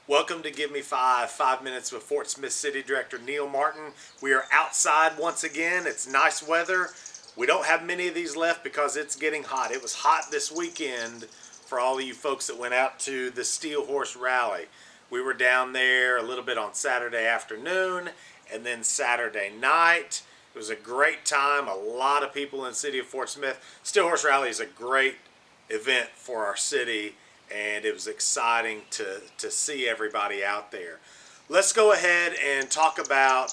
Welcome to Give Me 5 minutes with Fort Smith City Director Neil Martin. We are outside once again. It's nice weather. We don't have many of these left because it's getting hot. It was hot this weekend for all of you folks that went out to the Steel Horse Rally. We were down there a little bit on Saturday afternoon and then Saturday night. It was a great time. A lot of people in the city of Fort Smith. Steel Horse Rally is a great event for our city, and it was exciting to see everybody out there. Let's go ahead and talk about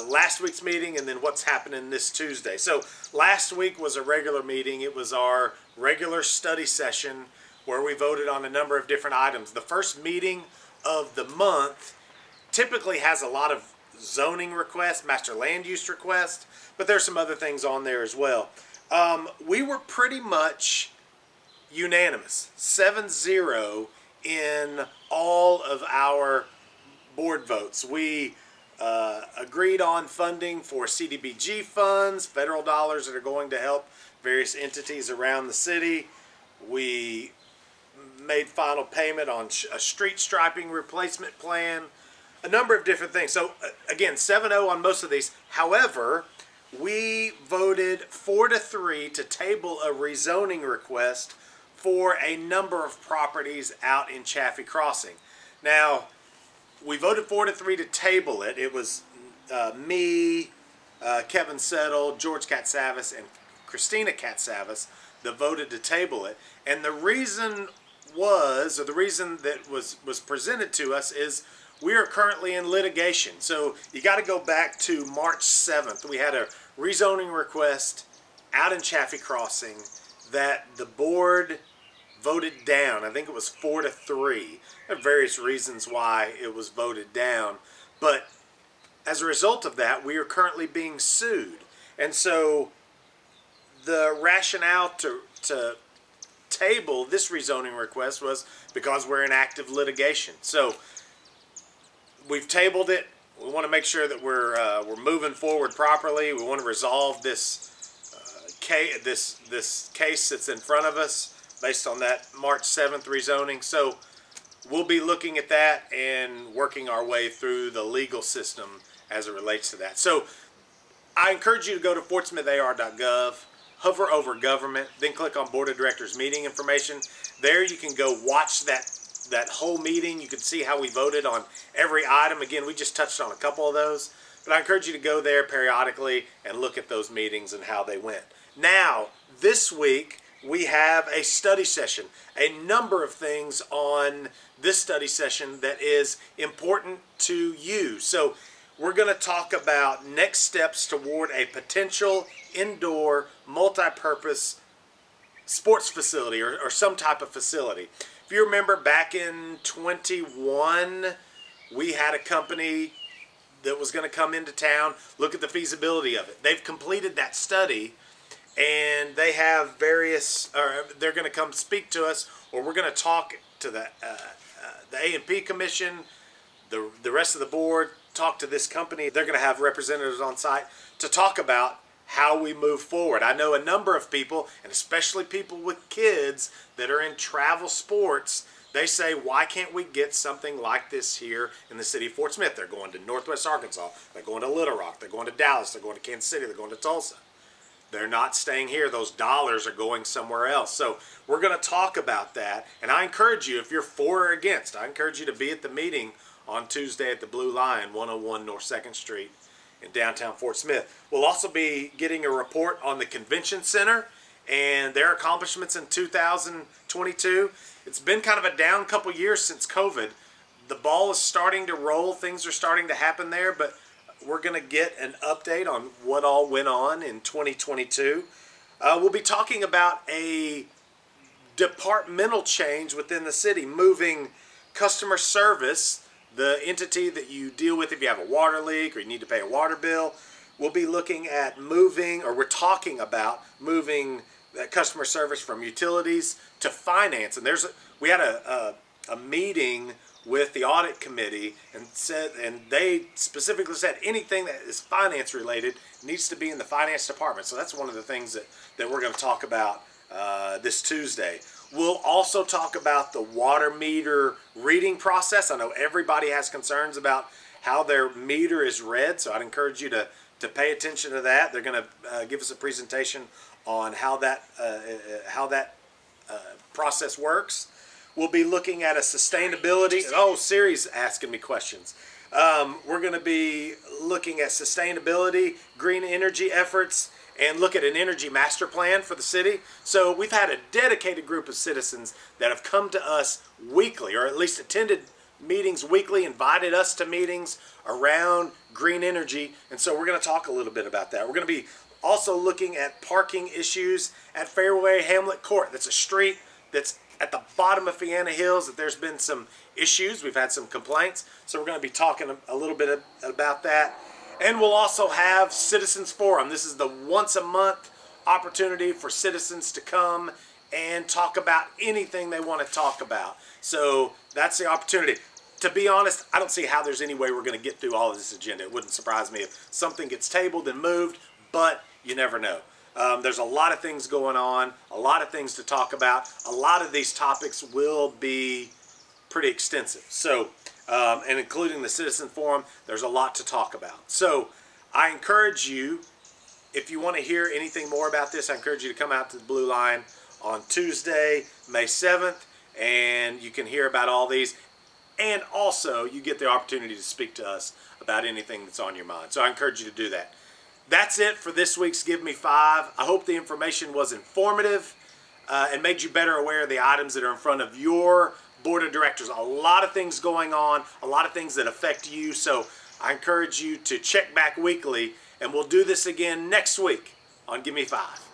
last week's meeting and then what's happening this Tuesday. So last week was a regular meeting. It was our regular study session where we voted on a number of different items. The first meeting of the month typically has a lot of zoning requests, master land use requests, but there's some other things on there as well. We were pretty much unanimous, 7-0 in all of our board votes. We agreed on funding for CDBG funds, federal dollars that are going to help various entities around the city. We made final payment on a street striping replacement plan, a number of different things. So again, 7-0 on most of these. However, we voted 4-3 to table a rezoning request for a number of properties out in Chaffee Crossing. Now, we voted 4-3 to table it. It was me, Kevin Settle, George Katsavis, and Christina Katsavis that voted to table it. And the reason that was presented to us is we are currently in litigation. So you got to go back to March 7th. We had a rezoning request out in Chaffee Crossing that the board voted down. I think it was 4-3. There are various reasons why it was voted down, but as a result of that, we are currently being sued. And so the rationale to table this rezoning request was because we're in active litigation. So we've tabled it. We want to make sure that we're moving forward properly. We want to resolve this case that's in front of us based on that March 7th rezoning. So we'll be looking at that and working our way through the legal system as it relates to that. So I encourage you to go to fortsmithar.gov, hover over government, then click on Board of Directors meeting information. There you can go watch that whole meeting. You can see how we voted on every item. Again, we just touched on a couple of those, but I encourage you to go there periodically and look at those meetings and how they went. Now, this week, we have a study session, a number of things on this study session that is important to you. So we're going to talk about next steps toward a potential indoor multi-purpose sports facility or some type of facility. If you remember back in 21, we had a company that was going to come into town, look at the feasibility of it. They've completed that study, and they have they're going to come speak to us, or we're going to talk to the A&P Commission, the rest of the board, talk to this company. They're going to have representatives on site to talk about how we move forward. I know a number of people, and especially people with kids that are in travel sports, they say, why can't we get something like this here in the city of Fort Smith? They're going to Northwest Arkansas, they're going to Little Rock, they're going to Dallas, they're going to Kansas City, they're going to Tulsa. They're not staying here. Those dollars are going somewhere else. So we're going to talk about that. And I encourage you, if you're for or against, I encourage you to be at the meeting on Tuesday at the Blue Lion, 101 North 2nd Street in downtown Fort Smith. We'll also be getting a report on the Convention Center and their accomplishments in 2022. It's been kind of a down couple years since COVID. The ball is starting to roll. Things are starting to happen there, but we're going to get an update on what all went on in 2022. We'll be talking about a departmental change within the city, moving customer service, the entity that you deal with if you have a water leak or you need to pay a water bill. We'll be looking at we're talking about moving that customer service from utilities to finance. And we had a meeting with the audit committee and they specifically said anything that is finance related needs to be in the finance department. So that's one of the things that we're going to talk about this Tuesday. We'll also talk about the water meter reading process. I know everybody has concerns about how their meter is read, so I'd encourage you to pay attention to that. They're going to give us a presentation on how that process works. We'll be looking at a sustainability. Oh, Siri's asking me questions. We're going to be looking at sustainability, green energy efforts, and look at an energy master plan for the city. So we've had a dedicated group of citizens that have come to us weekly, or at least attended meetings weekly, invited us to meetings around green energy. And so we're going to talk a little bit about that. We're going to be also looking at parking issues at Fairway Hamlet Court. That's a street that's at the bottom of Fianna Hills that there's been some issues. We've had some complaints. So we're going to be talking a little bit about that. And we'll also have Citizens Forum. This is the once a month opportunity for citizens to come and talk about anything they want to talk about. So that's the opportunity. To be honest, I don't see how there's any way we're going to get through all of this agenda. It wouldn't surprise me if something gets tabled and moved, but you never know. There's a lot of things going on, a lot of things to talk about. A lot of these topics will be pretty extensive. So, and including the Citizen Forum, there's a lot to talk about. So I encourage you, if you want to hear anything more about this, I encourage you to come out to the Blue Line on Tuesday, May 7th, and you can hear about all these. And also, you get the opportunity to speak to us about anything that's on your mind. So I encourage you to do that. That's it for this week's Give Me 5. I hope the information was informative and made you better aware of the items that are in front of your board of directors. A lot of things going on, a lot of things that affect you. So I encourage you to check back weekly, and we'll do this again next week on Give Me 5.